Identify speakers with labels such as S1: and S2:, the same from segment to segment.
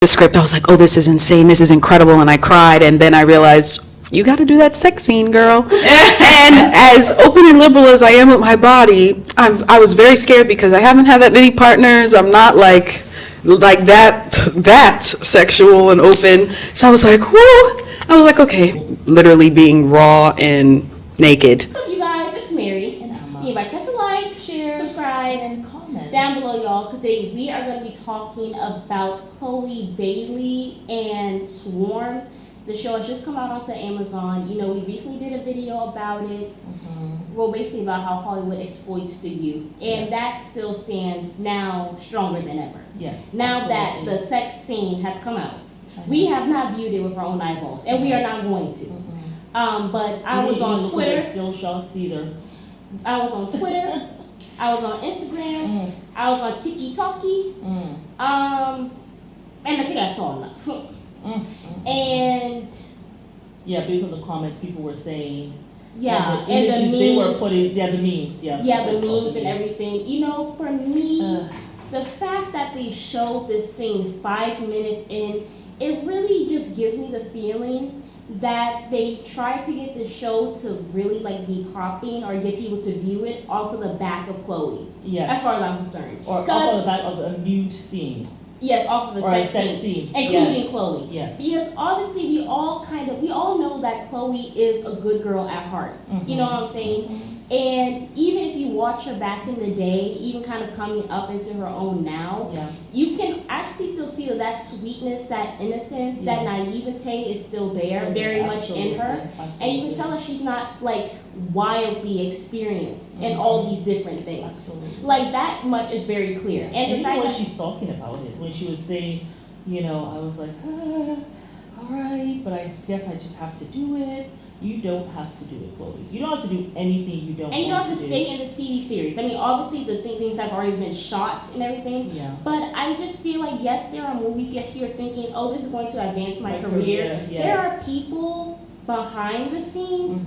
S1: the script, I was like, oh, this is insane, this is incredible, and I cried, and then I realized, you got to do that sex scene, girl. And as open and liberal as I am with my body, I was very scared because I haven't had that many partners. I'm not like that sexual and open. So I was like, whoa. I was like, okay, literally being raw and naked.
S2: What's up, you guys? It's Mary. And Emma. Anybody press a like, share, subscribe, and comment down below, y'all, because today we are going to be talking about Chloe Bailey and Swarm. The show has just come out onto Amazon. You know, we recently did a video about it. Well, basically about how Hollywood exploits the youth. And that still stands now stronger than ever.
S3: Yes.
S2: Now that the sex scene has come out. We have not viewed it with our own eyeballs, and we are not going to. But I was on Twitter.
S3: Still shots either.
S2: I was on Twitter. I was on Instagram. I was on TikTok. And I think I saw enough. And
S3: yeah, based on the comments, people were saying.
S2: Yeah,
S3: the
S2: and the
S3: images
S2: memes.
S3: They were putting, the memes.
S2: Yeah, the memes and everything. You know, for me, the fact that they showed this scene 5 minutes in, it really just gives me the feeling that they tried to get the show to really like be popping or get people to view it off of the back of Chloe.
S3: Yes.
S2: As far as I'm concerned.
S3: Or off of the back of a nude scene.
S2: Yes, off of the sex scene. Including Chloe.
S3: Yes.
S2: Because obviously we all know that Chloe is a good girl at heart. You know what I'm saying? And even if you watch her back in the day, even kind of coming up into her own now, you can actually still see that sweetness, that innocence, that naivete is still there, very much in her. And you can tell that she's not like wildly experienced in all these different things.
S3: Absolutely.
S2: Like that much is very clear. And
S3: the fact that she's talking about it, when she was saying, you know, I was like, all right, but I guess I just have to do it. You don't have to do it, Chloe. You don't have to do anything you don't.
S2: And you don't have to stay in this TV series. I mean, obviously the things have already been shot and everything. Yeah. But I just feel like, yes, there are movies. Yes, you're thinking, oh, this is going to advance my career. Yes. There are people behind the scenes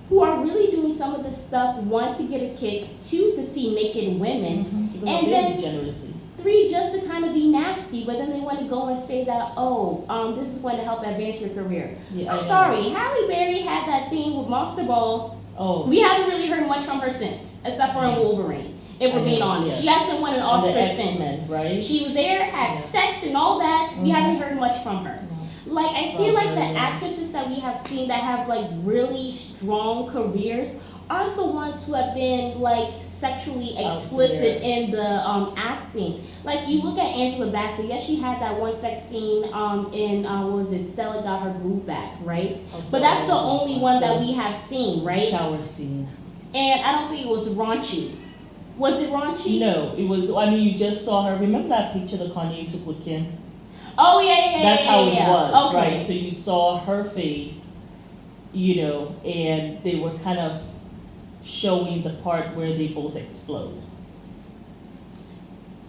S2: who are really doing some of this stuff. One, to get a kick. Two, to see naked women. And then degeneracy. Three, just to kind of be nasty, but then they want to go and say that, oh, this is going to help advance your career. Yeah, I'm sorry, Halle Berry had that thing with Monster Ball. Oh. We haven't really heard much from her since, except for in Wolverine, if we're being honest. She hasn't won an Oscar since. Right? She was there, had sex and all that. We haven't heard much from her. Like, I feel like the actresses that we have seen that have, like, really strong careers aren't the ones who have been, like, sexually explicit in the acting. Like, you look at Angela Bassett, yes, she had that one sex scene in, what was it, Stella Got Her Groove Back, right? But that's the only one that we have seen, right?
S3: Shower scene.
S2: And I don't think it was raunchy. Was it raunchy?
S3: No, it was, I mean, you just saw her, remember that picture that Kanye took with Kim?
S2: Oh, yeah.
S3: That's how it was,
S2: okay.
S3: Right? So you saw her face, you know, and they were kind of showing the part where they both explode.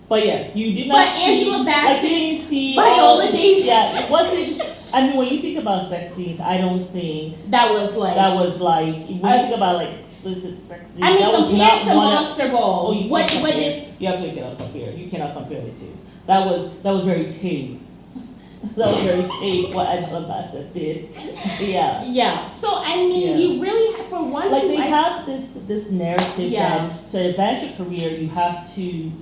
S3: But yes, you did not see.
S2: Angela Bassett,
S3: see
S2: Viola Davis.
S3: Yeah, it wasn't. I mean, when you think about sex scenes, I don't think
S2: that was like.
S3: When you think about like explicit sex scenes,
S2: I mean,
S3: that was
S2: compared
S3: not
S2: to
S3: one
S2: Monster Ball.
S3: Oh, you have to get up compare. You cannot compare the two. That was very tame. That was very tame what Angela Bassett did. Yeah.
S2: Yeah. So I mean, you really have, for once.
S3: Like they have this narrative that to advance your career, you have to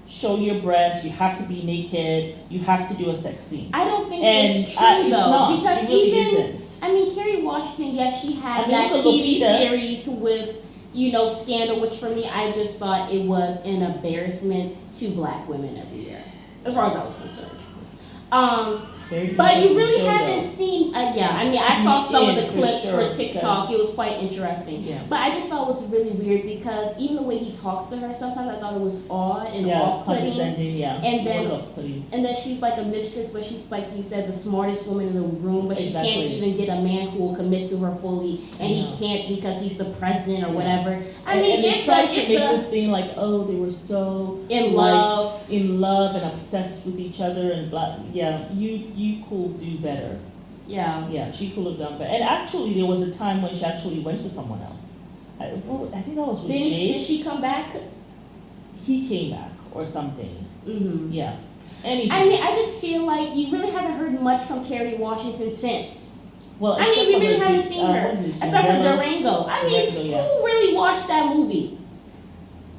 S3: show your breasts, you have to be naked, you have to do a sex scene.
S2: I don't think it's true though,
S3: not.
S2: because
S3: it really
S2: even
S3: isn't.
S2: I mean, Kerry Washington, yes, she had that TV series with, you know, Scandal, which for me, I just thought it was an embarrassment to Black women everywhere, as far as I was concerned. But you really haven't seen, I mean, I saw some of the clips for TikTok. It was quite interesting. Yeah. But I just thought it was really weird because even the way he talked to her, sometimes I thought it was odd and off-putting. And then she's like a mistress, but she's, like you said, the smartest woman in the room, but she can't even get a man who will commit to her fully, and he can't because he's the president or whatever. I mean,
S3: and they tried to make this thing like, oh, they were so in love and obsessed with each other and blah. Yeah, you could do better. Yeah, she could have done better. And actually, there was a time when she actually went to someone else. I think that was with Jay.
S2: Did she come back?
S3: He came back or something. Yeah. anything.
S2: I mean, I just feel like you really haven't heard much from Kerry Washington since.
S3: Well,
S2: I mean, we really haven't seen her.
S3: what is it,
S2: Except for
S3: Zelle?
S2: Durango. I mean,
S3: Durango, yeah.
S2: who really watched that movie?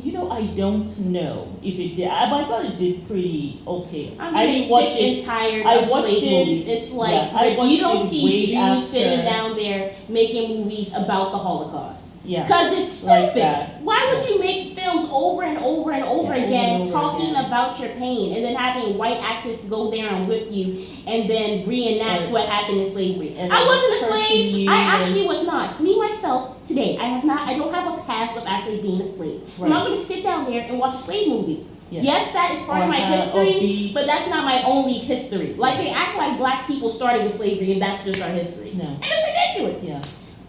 S3: You know, I don't know if it did, but I thought it did pretty okay.
S2: I'm
S3: I
S2: getting
S3: didn't watch
S2: sick
S3: it.
S2: and tired
S3: I
S2: of
S3: watched
S2: slave
S3: it-
S2: movies. It's like,
S3: yeah, I
S2: you
S3: watched
S2: don't
S3: it
S2: see
S3: way
S2: Jews
S3: after-
S2: sitting down there making movies about the Holocaust.
S3: Yeah.
S2: Because it's
S3: Like
S2: stupid.
S3: that.
S2: Why would you make films over and over and over
S3: Yeah, over
S2: again
S3: and over
S2: talking
S3: again.
S2: about your pain and then having white actors go there and with you and then reenact
S3: Right.
S2: what happened in slavery?
S3: And
S2: I
S3: then
S2: wasn't a
S3: cursing
S2: slave.
S3: you
S2: I
S3: and-
S2: actually was not. Me, myself, today, I don't have a past of actually being a slave. So I'm
S3: Right.
S2: not going to sit down there and watch a slave movie.
S3: Yes.
S2: Yes, that is part
S3: Or
S2: of my
S3: have- or
S2: history,
S3: be-
S2: but that's not my only history. Like, they act like black people started with slavery and that's just our history.
S3: No.
S2: And it's ridiculous.
S3: Yeah,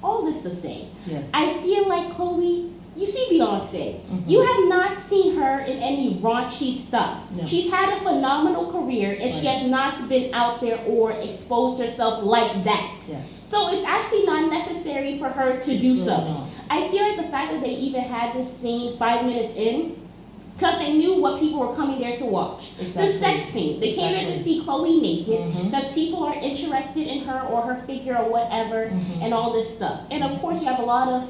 S2: All this to say,
S3: yes.
S2: I feel like Chloe, you see Beyonce.
S3: Mhm.
S2: You have not seen her in any raunchy stuff.
S3: No.
S2: She's had a phenomenal career and she
S3: Right.
S2: has not been out there or exposed herself like that.
S3: Yes.
S2: So it's actually not necessary for her to do
S3: Really
S2: so.
S3: not.
S2: I feel like the fact that they even had this scene 5 minutes in, because they knew what people were coming there to watch.
S3: Exactly.
S2: The sex scene. They came there to
S3: Exactly.
S2: see Chloe naked
S3: Mhm.
S2: because people are interested in her or her figure or whatever
S3: Mhm.
S2: and all this stuff. And of course you have a lot of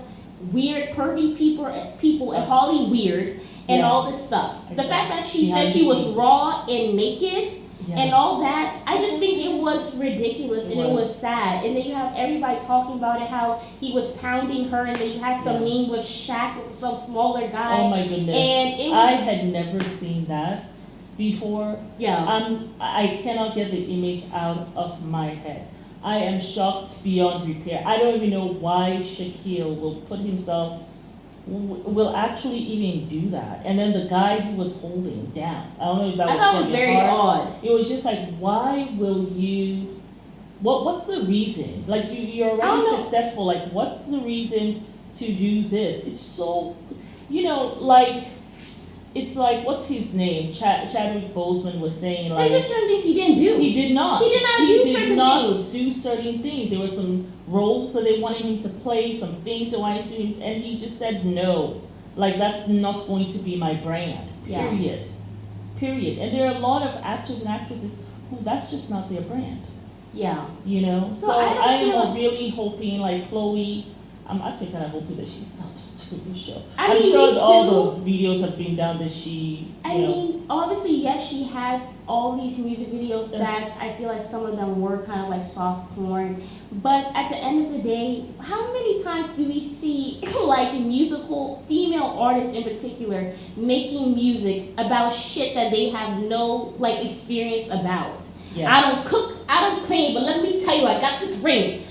S2: weird, pervy people at Holly Weird and
S3: Yeah.
S2: all this stuff. The fact that she
S3: Behind
S2: said
S3: the
S2: she was
S3: scenes.
S2: raw and naked
S3: Yeah.
S2: and all that, I just think it was ridiculous and it
S3: was.
S2: was sad. And then you have everybody talking about it, how he was pounding her, and then you had some
S3: Yeah.
S2: meme with Shaq, with some smaller guy.
S3: Oh my goodness.
S2: And it was,
S3: I had never seen that before.
S2: yeah,
S3: I cannot get the image out of my head. I am shocked beyond repair. I don't even know why Shaquille will put himself, will actually even do that. And then the guy he was holding down. I don't know if that
S2: I
S3: was
S2: thought it was
S3: Kevin
S2: very
S3: Hart.
S2: odd.
S3: It was just like, why will you, what's the reason? Like, you're
S2: I don't
S3: already
S2: know.
S3: successful, like, what's the reason to do this? It's so, like, it's like, what's his name? Chadwick Boseman was saying, like,
S2: There's just certain things he didn't do.
S3: he did not.
S2: He did not do
S3: He did
S2: certain
S3: not
S2: things.
S3: do certain things. There were some roles that they wanted him to play, some things they wanted to, and he just said no. Like, that's not going to be my brand.
S2: Yeah.
S3: Period. And there are a lot of actors and actresses who that's just not their brand.
S2: Yeah.
S3: So
S2: I don't
S3: I
S2: feel
S3: am
S2: like-
S3: really hoping, like Chloe, I'm actually kind of hoping that she stops doing the show.
S2: I
S3: I'm
S2: mean,
S3: sure
S2: me
S3: all
S2: too.
S3: the videos have been done that she,
S2: I mean, obviously, yes, she has all these music videos
S3: Yeah.
S2: that I feel like some of them were kind of like soft porn. But at the end of the day, how many times do we see like musical female artists in particular making music about shit that they have no like experience about?
S3: Yeah.
S2: I don't cook, I don't clean, but let me tell you, I got this ring.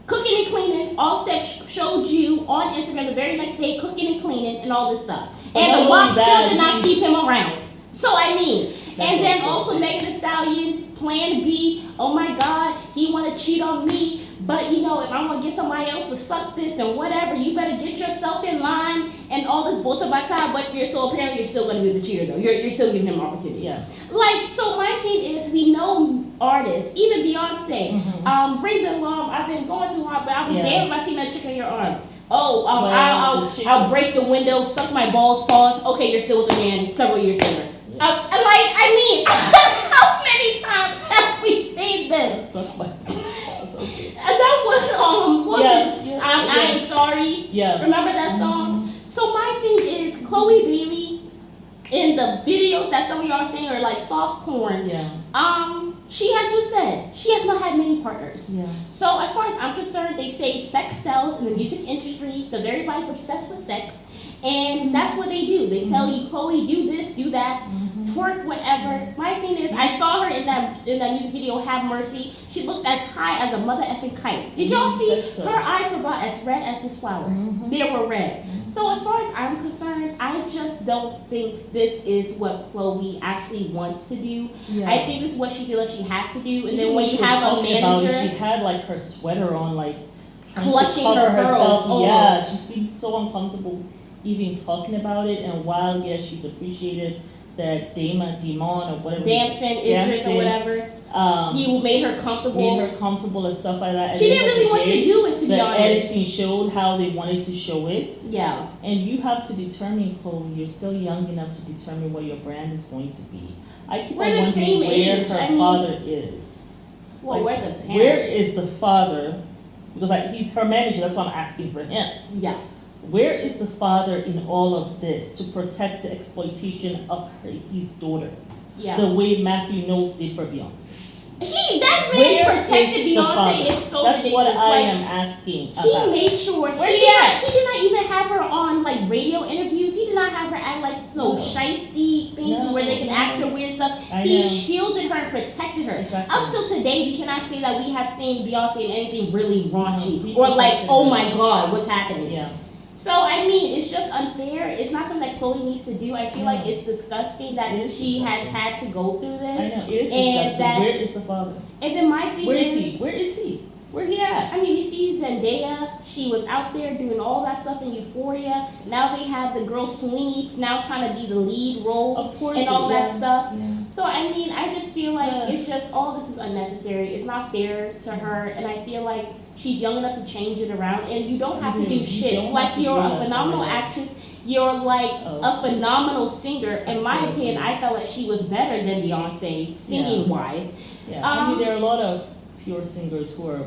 S2: Cooking and cleaning, Offset showed you on Instagram the very next day, cooking and cleaning and all this stuff.
S3: But
S2: And
S3: not
S2: the
S3: only
S2: watch still
S3: that,
S2: did not
S3: he-
S2: keep him around. So I mean,
S3: That's
S2: and then
S3: what I'm
S2: also
S3: saying.
S2: Megan Thee Stallion, Plan B, oh my God, he wanna cheat on me, but if I wanna get somebody else to suck this and whatever, you better get yourself in line and all this bullshit by time, but apparently you're still gonna be the cheater though. You're still giving him opportunity.
S3: Yeah.
S2: Like, so my thing is, we know artists, even Beyonce,
S3: Mhm.
S2: bring them along, I've been going through hard, but I'll be
S3: Yeah.
S2: damned if I see that chick on your arm. Oh,
S3: Well,
S2: I'll
S3: the chick-
S2: I'll break the window, suck my balls, pause. Okay, you're still with the man several years later. How many times have we seen this?
S3: That's okay.
S2: And that was
S3: Yes, yeah,
S2: I
S3: yeah.
S2: Am Sorry.
S3: Yeah.
S2: Remember that song? So my thing is, Chloe Bailey, in the videos that some of y'all are saying are like soft porn,
S3: Yeah.
S2: she has just said she has not had many partners.
S3: Yeah.
S2: So as far as I'm concerned, they say sex sells in the music industry because everybody's obsessed with sex, and that's what they do. They tell you, Chloe, do this, do that, twerk, whatever. My thing is, I saw her in that music video, Have Mercy. She looked as high as a mother effing kite. Did y'all see?
S3: Said so.
S2: Her eyes were about as red as this flower.
S3: Mhm.
S2: They were red. So as far as I'm concerned, I just don't think this is what Chloe actually wants to do.
S3: Yeah.
S2: I think this is what she feels like she has to do. And then
S3: Even
S2: when
S3: she
S2: you
S3: was
S2: have a
S3: talking about it,
S2: manager
S3: she had like her sweater on, like trying to
S2: clutching
S3: cover
S2: her pearls, almost.
S3: Yeah, she seemed so uncomfortable even talking about it. And while yes, she's appreciated that Damon or whatever.
S2: Damson, Idris or whatever. He made her comfortable.
S3: Made her comfortable and stuff like that.
S2: She didn't really want to do it, to be honest.
S3: The editing showed how they wanted to show it.
S2: Yeah.
S3: And you have to determine, Chloe, you're still young enough to determine what your brand is going to be. I keep on wondering where her father is.
S2: Well, where the parents?
S3: Where is the father? Because like he's her manager, that's why I'm asking for him.
S2: Yeah.
S3: Where is the father in all of this to protect the exploitation of his daughter?
S2: Yeah.
S3: The way Matthew Knowles did for Beyonce.
S2: That man protected Beyonce is so
S3: That's
S2: ridiculous.
S3: That's what I am asking about.
S2: He made sure.
S3: Where he at?
S2: He did not even have her on like radio interviews. He did not have her act like no shiesty things where they can ask her weird stuff. He shielded her and protected her.
S3: Exactly.
S2: Up till today, we cannot say that we have seen Beyonce in anything really raunchy or like, oh my God, what's happening?
S3: Yeah.
S2: So, I mean, it's just unfair. It's not something that Chloe needs to do. I feel like it's disgusting that she has had to go through this.
S3: I know, it is disgusting. Where is the father?
S2: And then my thing
S3: Where is he? Where is he? Where he at?
S2: I mean, you see Zendaya, she was out there doing all that stuff in Euphoria. Now they have the girl Sweeney now trying to be the lead role
S3: Of course,
S2: and all that stuff.
S3: Yeah.
S2: So, I mean, I just feel like it's just, all this is unnecessary. It's not fair to her, and I feel like she's young enough to change it around, and you don't have to do shit. Like, you're a phenomenal actress. You're like a phenomenal singer. In my opinion, I felt like she was better than Beyonce singing-wise.
S3: Yeah, I mean, there are a lot of pure singers who are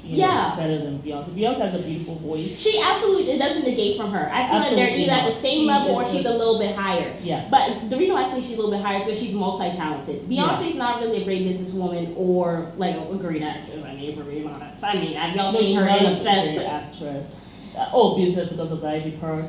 S3: better than Beyonce. Beyonce has a beautiful voice.
S2: She absolutely, it doesn't negate from her. I feel like they're either at the same level or she's a little bit higher.
S3: Yeah.
S2: But the reason why I say she's a little bit higher is because she's multi-talented. Beyonce's not really a great businesswoman or like a great actress. I mean, for being honest. I mean, I've also seen her in Obsessed.
S3: Actress. Business because of Ivy Park.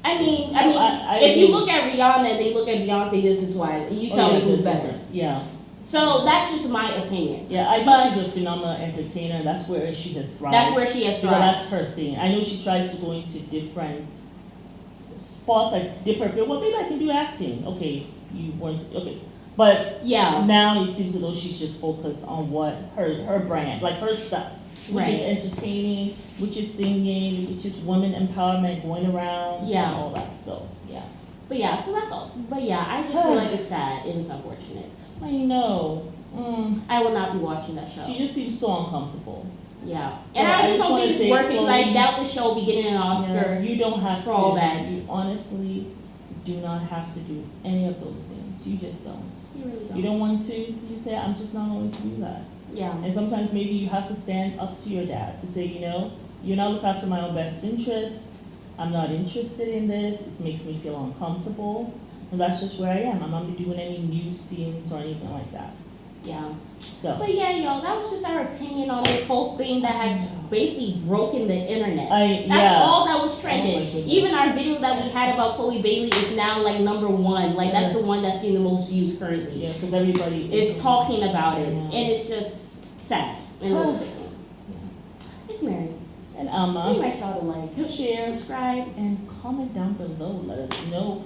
S2: I mean, if you look at Rihanna and then look at Beyonce business-wise, you tell me who's better.
S3: Yeah.
S2: So that's just my opinion.
S3: Yeah, I think she's a phenomenal entertainer. That's where she has thrived.
S2: That's where she has thrived.
S3: That's her thing. I know she tries to go into different spots, like different. Well, maybe I can do acting. Okay, you weren't okay, but now it seems as though she's just focused on what her brand, like her stuff, which is entertaining, which is singing, which is women empowerment, going around, and all that. So
S2: But so that's all. But I just feel like it's sad. It is unfortunate.
S3: I know.
S2: I will not be watching that show.
S3: She just seems so uncomfortable.
S2: Yeah.
S3: So
S2: And I just don't think it's working because I doubt the show will be getting an Oscar.
S3: Yeah, you don't have
S2: for all that.
S3: You honestly do not have to do any of those things. You just don't.
S2: You really don't.
S3: You don't want to, you say, I'm just not going to do that.
S2: Yeah.
S3: And sometimes maybe you have to stand up to your dad to say, you're not looking after my own best interest. I'm not interested in this. It makes me feel uncomfortable. And that's just where I am. I'm not doing any new scenes or anything like that.
S2: Yeah.
S3: So.
S2: But y'all, that was just our opinion on this whole thing that has basically broken the internet. That's all that was trending. Even our video that we had about Chloe Bailey is now like #1. Like that's the one that's getting the most views currently.
S3: Yeah, because everybody
S2: is talking about it, and it's just sad and a little sickening. It's Maryam.
S3: And
S2: we like y'all to like,
S3: share,
S2: subscribe,
S3: and comment down below. Let us know.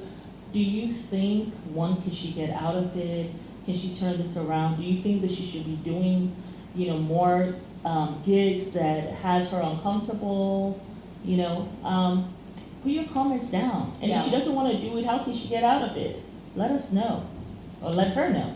S3: Do you think, can she get out of it? Can she turn this around? Do you think that she should be doing, more gigs that has her uncomfortable? Put your comments down. And if she doesn't want to do it, how can she get out of it? Let us know, or let her know.